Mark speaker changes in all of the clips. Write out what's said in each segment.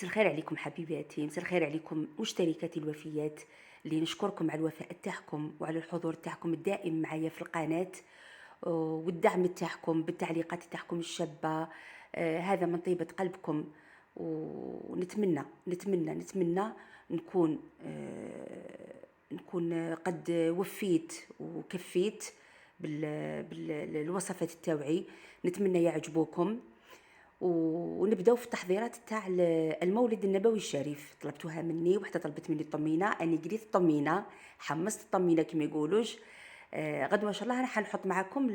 Speaker 1: مساء الخير عليكم حبيباتي، مساء الخير عليكم مشتركاتي الوفيات اللي نشكركم على الوفاء تاعكم وعلى الحضور تاعكم الدائم معايا في القناة، والدعم تاعكم بالتعليقات تاعكم الشابة. هذا من طيبة قلبكم، ونتمنى نتمنى نكون قد وفيت وكفيت بالوصفات التوعي. نتمنى يعجبوكم، ونبداو في التحضيرات تاع المولد النبوي الشريف. طلبتوها مني وحتى طلبت مني الطمينه، اني قريت الطمينه، حمست الطمينه كما يقولوش. غدوه ان شاء الله راح نحط معكم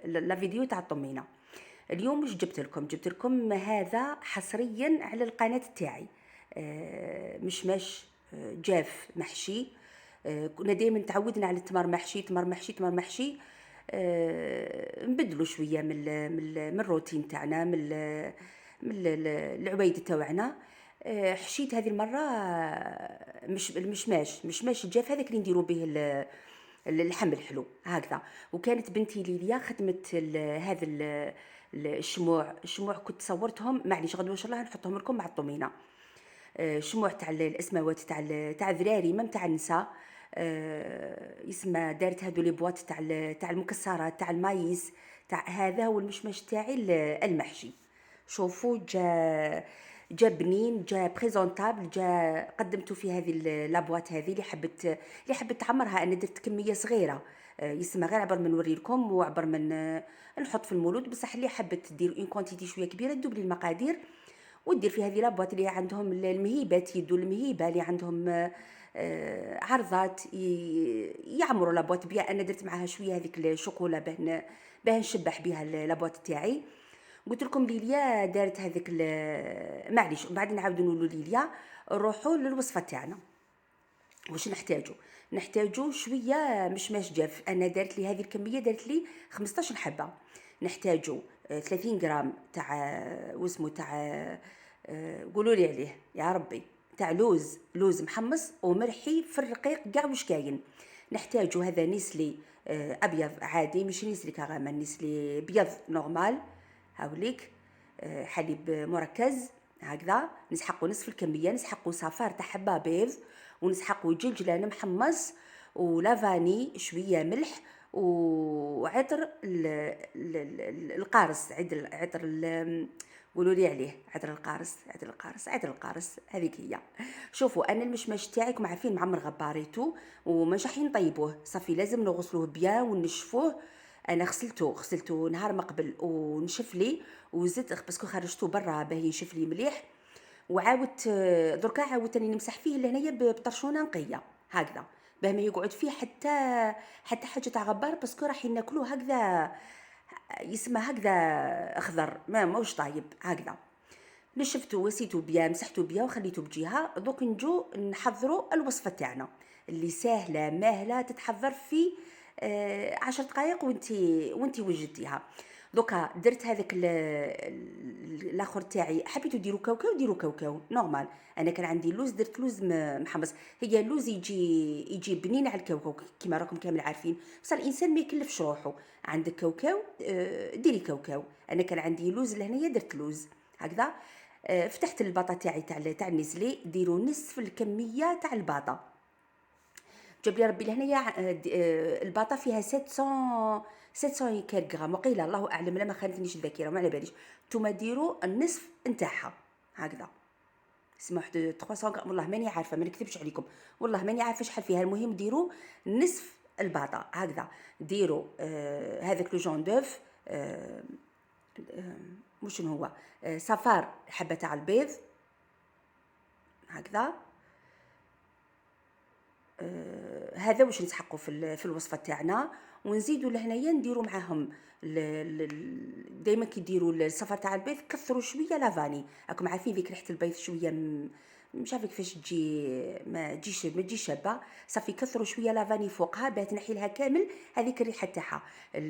Speaker 1: لا فيديو تاع الطمينه. اليوم مش جبت لكم هذا حصريا على القناه تاعي. مشماش جاف محشي. كنا دائما تعودنا على التمر محشي تمر محشي تمر محشي. نبدلوا شويه من الروتين تاعنا، من العوايد تاعنا. حشيت هذه المره مش المشماش الجاف هذاك اللي نديروا به اللحم الحلو هكذا. وكانت بنتي ليليا خدمت هذا الشموع كنت صورتهم، معليش غدوه ان شاء الله نحطهم لكم مع الطمينه. شموع تاع الاسماوات تاع الذراري مام تاع النساء. يسمى دارت هادو لي بواط تاع المكسرات تاع المايس. تاع هذا هو المشمش تاعي المحشي. شوفوا جا بنين، جا بريزونطابل، جا قدمته في هذه لابواط هذه اللي حبت تعمرها. انا درت كميه صغيره، يسمى غير عبر ما نوري لكم وعبر من نحط في المولود. بصح اللي حبت دير اون كونتيتي شويه كبيره تدوب لي المقادير ودير في هذه لابواط اللي عندهم المهيبات يدو المهيبه اللي عندهم عرضات يعمروا لابواط بها. انا درت معاها شويه هذيك الشوكولا باه نشبح بها لابواط تاعي. قلت لكم ليليا دارت هذيك معليش بعد نعاودوا نقولوا ليليا نروحوا للوصفه تاعنا. واش نحتاجو شويه مشماش جاف. انا دارت لي هذه الكميه، دارت لي 15 حبه. نحتاجو 30 غرام تاع واسمو تاع قولوا لي عليه يا ربي، تاع لوز محمص ومرحي في الرقيق كاع واش كاين. نحتاجو هذا نسلي ابيض عادي، مش نسلي كراميل، نسلي ابيض نورمال هاوليك. حليب مركز هكذا. نسحقوا نصف الكميه، نسحقوا صفار تاع حبه بيض، ونسحقوا جلجلان محمص ولافاني شويه ملح وعطر القارص. عطر قولوا لي عليه عطر القارص هذيك هي. شوفوا انا المشماش تاعي كما عارفين معمر غباريتو ومش راح نطيبوه صافي، لازم نغسلوه بيان ونشفوه. انا غسلته نهار ما قبل ونشف لي وزدت باسكو خرجته برا باه ينشف لي مليح. وعاودت دركا عاودت اني نمسح فيه لهنايا بطرشونه نقيه هكذا باه ما يقعد فيه حتى حاجه تاع غبار، باسكو راح ناكلوه هكذا يسمى هكذا اخضر ماهوش طايب هكذا. نشفته وسيته بيا مسحته بيا وخليته بجهه. دوك نجو نحضروا الوصفه تاعنا اللي سهله ماهله تتحضر في 10 دقائق وانتي وجدتيها. دوكا درت هذاك الاخر تاعي. حبيتو ديروا كاوكاو نورمال. انا كان عندي لوز، درت لوز محمص. هي اللوز يجي بنين على الكاوكاو كما راكم كامل عارفين، بصح الانسان ما يكلفش روحه. عندك كاوكاو ديري كاوكاو. انا كان عندي لوز لهنايا درت لوز هكذا. فتحت الباطا تاعي تاع النسلي. ديروا نصف الكميه تاع الباطا. جاب لي ربي لهنايا الباطا فيها 700 غرام وقيل الله اعلم، لا ما خانتنيش الذاكره ما على باليش. نتوما ديروا النصف نتاعها هكذا. اسمها واحد 300 غرام، والله ماني عارفه ما نكذبش عليكم، والله ماني عارفه شحال فيها. المهم ديروا نصف الباطا هكذا. ديروا هذاك لو جون دوف مش شنو هو، صفار حبه تاع البيض هكذا. هذا واش نسحقوا في الوصفه تاعنا. ونزيدوا لهنايا نديروا معاهم دائما كي ديروا الصفار تاع البيض كثروا شويه لافاني. راكم عارفين ذيك ريحه البيض شويه مش عارفه كيفاش تجي، ما تجيش شابه. صافي كثروا شويه لافاني فوقها باه تنحي لها كامل هذيك الريحه تاعها.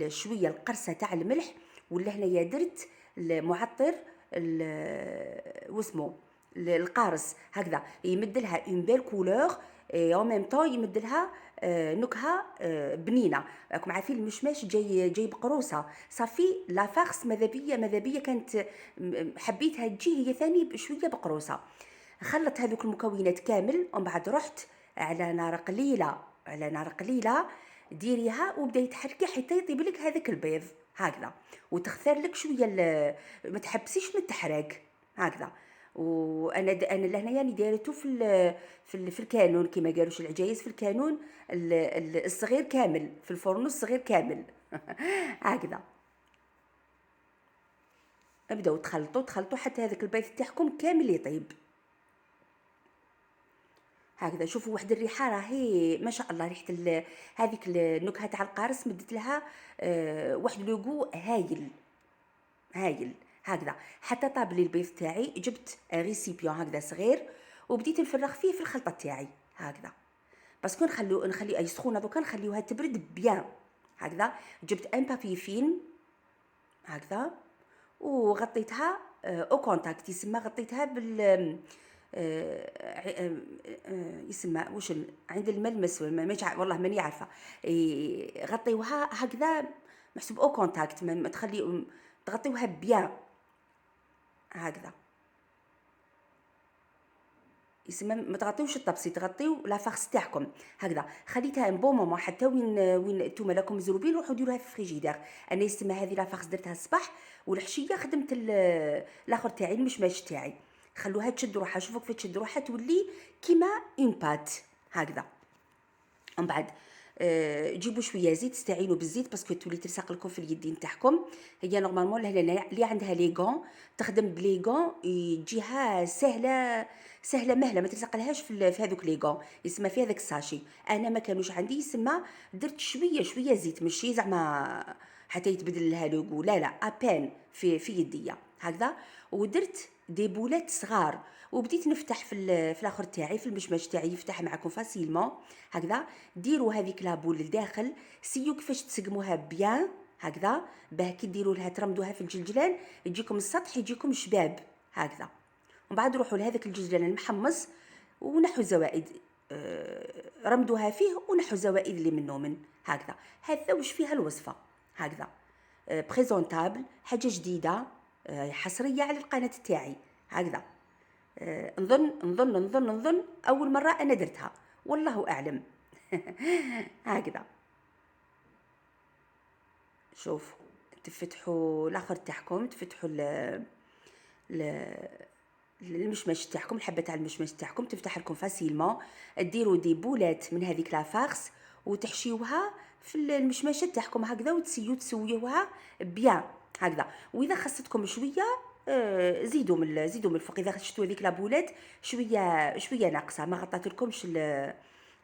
Speaker 1: شويه القرصه تاع الملح. ولا هنايا درت المعطر واسمو القارص هكذا، يمد لها اون بيل كولور اي اون ميم طون يمد لها نكهه بنينه. راكم عارفين المشماش جاي بقروصه صافي. لا فارس ماذا بيا كانت حبيتها تجي هي ثاني بشويه بقروصه. خلط هذوك المكونات كامل ومن بعد رحت على نار قليله، على نار قليله ديريها وبدا يتحركي حتى يطيب لك هذاك البيض هكذا، وتختار لك شويه ما تحبسيش من التحراق هكذا. انا لهنايا يعني دايرته في الكانون كما قالوش العجايز، في الكانون الصغير كامل، في الفرن الصغير كامل هكذا. ابداو تخلطوا حتى هذاك البيض تاعكم كامل يطيب هكذا. شوفوا واحد الريحه راهي ما شاء الله، ريحه هذيك النكهه تاع القارص مدت لها واحد لوغو هايل هايل هكذا. حتى طاب لي البيض تاعي، جبت ريسيبيون هكذا صغير وبديت نفرغ فيه في الخلطه تاعي هكذا، باسكو نخلي اي سخونه دوكا نخليوها تبرد بيان هكذا. جبت ان بابي فين هكذا وغطيتها او كونتاكت، يسمى غطيتها بال يسمى واش عند الملمس والله ماني عارفه. غطيوها هكذا محسوب او كونتاكت، ما تخلي تغطيوها بيان هكذا. يسمى ما تغطيوش الطبسي، تغطيو لا فارس تاعكم هكذا. خليتها ان بون مومون حتى وين نتوما راكم مزروبين روحوا ديروها في الفريجيدير. انا يسمى هذه لا فارس درتها الصباح، والعشيه خدمت الاخر تاعي المشماش تاعي. خلوها تشد روحها، شوفوا كيف تشد روحها تولي كيما اون بات هكذا. ومن بعد جيبوا شويه زيت، استعينوا بالزيت باسكو تولي تلصق لكم في اليدين تاعكم. هي نورمالمون لهنا اللي عندها لي غون تخدم بلي غون يجيها سهله مهله، ما تلصقلهاش في هذوك لي غون، يسمى في هذاك الساشي. انا ما كانوش عندي، يسمى درت شويه زيت، ماشي زعما حتى يتبدل لها لوغو، لا ابان في يديا هكذا. ودرت دي بولات صغار وبديت نفتح في الاخر تاعي، في المشماش تاعي يفتح معكم فاسيلمون هكذا. ديروا هذيك لابول لداخل، سيو كيفاش تسقموها بيان هكذا، باه كي ديروا لها ترمدوها في الجلجلان يجيكم السطح يجيكم شباب هكذا. ومن بعد روحوا لهذاك الجلجلان المحمص ونحوا زوائد، رمدوها فيه ونحوا زوائد اللي منه من هكذا. هذا واش فيها الوصفه هكذا، بريزونتابل، حاجه جديده حصريه على القناه تاعي هكذا. نظن اول مره انا درتها، والله اعلم هكذا. شوفوا تفتحوا الاخر تاعكم، تفتحوا المشماش تاعكم، الحبه تاع المشماش تاعكم تفتح لكم فاسيلمون. ديروا دي بولات من هذيك لا فارس وتحشيوها في المشماشه تاعكم هكذا، تسويوها بيان هكذا. واذا خصتكم شويه زيدوا من الفوق. اذا شفتوا هذيك لابولات شويه ناقصه، ما غطاتلكمش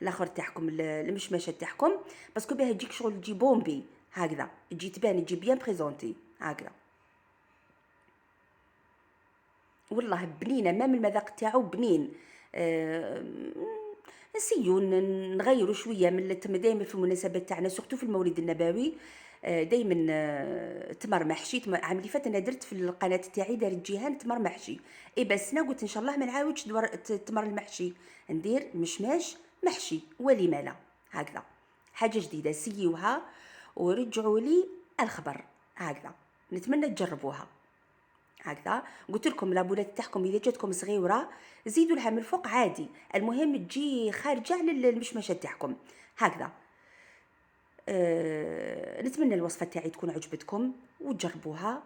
Speaker 1: الاخر تاعكم المشماشه تاعكم، باسكو باه تجيك شغل تجي بومبي هكذا، تجي تبان تجي بيان بريزونتي هكذا. والله بنينه، ما من المذاق تاعو بنين. نسيو نغيروا شويه من دائما في المناسبات تاعنا، سورتو في المولد النبوي دائما تمر محشي. عام اللي فات انا درت في القناه تاعي دارت جيهان تمر محشي، اي بس انا قلت ان شاء الله ما نعاودش تمر المحشي، ندير مشماش محشي ولما لا هكذا، حاجه جديده. سيوها ورجعوا لي الخبر هكذا، نتمنى تجربوها هكذا. قلت لكم لابولات تاعكم اذا جاتكم صغيره زيدوا لها من الفوق عادي، المهم تجي خارجه على المشمشه تاعكم هكذا. نتمنى الوصفه تاعي تكون عجبتكم وتجربوها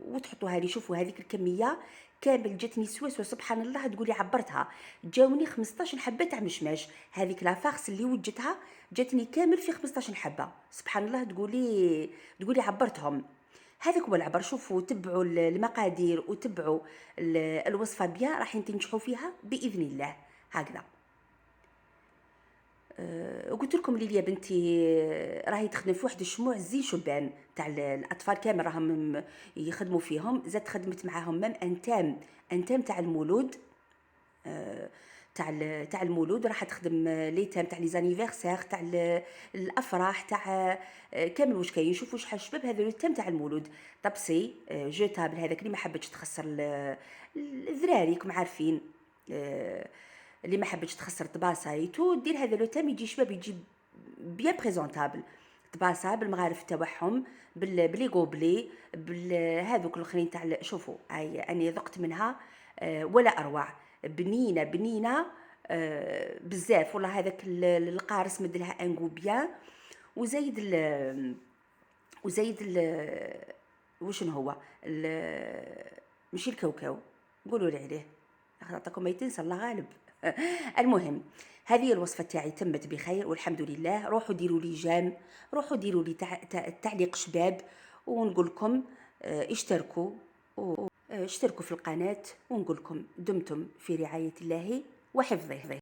Speaker 1: وتحطوها لي. شوفوا هذيك الكميه كامل جاتني سواسوا سبحان الله، تقولي عبرتها. جاوني 15 حبه تاع مشماش، هذيك لا فارس اللي وجدتها جاتني كامل في 15 حبه سبحان الله، تقولي عبرتهم. هذاك هو العبر. شوفوا تبعوا المقادير وتبعوا الوصفه بيان، راح تنجحوا فيها باذن الله هكذا. قلت لكم ليليا بنتي راهي تخدم في واحد الشموع زين شبان تاع الاطفال كامل، راهم يخدموا فيهم، زاد خدمت معاهم مام انتام تاع المولود. تاع المولود، راح تخدم لي تام تاع لي زانيفرسير تاع الافراح تاع كامل واش كاين. شوفوا شحال شباب هذا لو تام تاع المولود. طبسي جوتابل هذاك اللي ما حبتش تخسر الذراري كم عارفين، اللي ما حبتش تخسر طباسايتو دير هذا لو تام يجي شباب، يجي بيان بريزونطابل. طباسه بالمغارف تاعهم، بلي غوبلي، هذوك الاخرين تاع شوفوا هاي اني ذقت منها ولا اروع. بنينه بنينه بزاف والله. هذاك القارص مدلها انغو بيان. وزايد وزايد وشنو هو ماشي الكاوكاو، قولوا لي عليه نعطيكم ما يتنسى الله غالب. المهم هذه الوصفه تاعي تمت بخير والحمد لله. روحوا ديروا لي جام، روحوا ديروا لي تعليق شباب، ونقول لكم اشتركوا اشتركوا في القناه، ونقول لكم دمتم في رعايه الله وحفظه.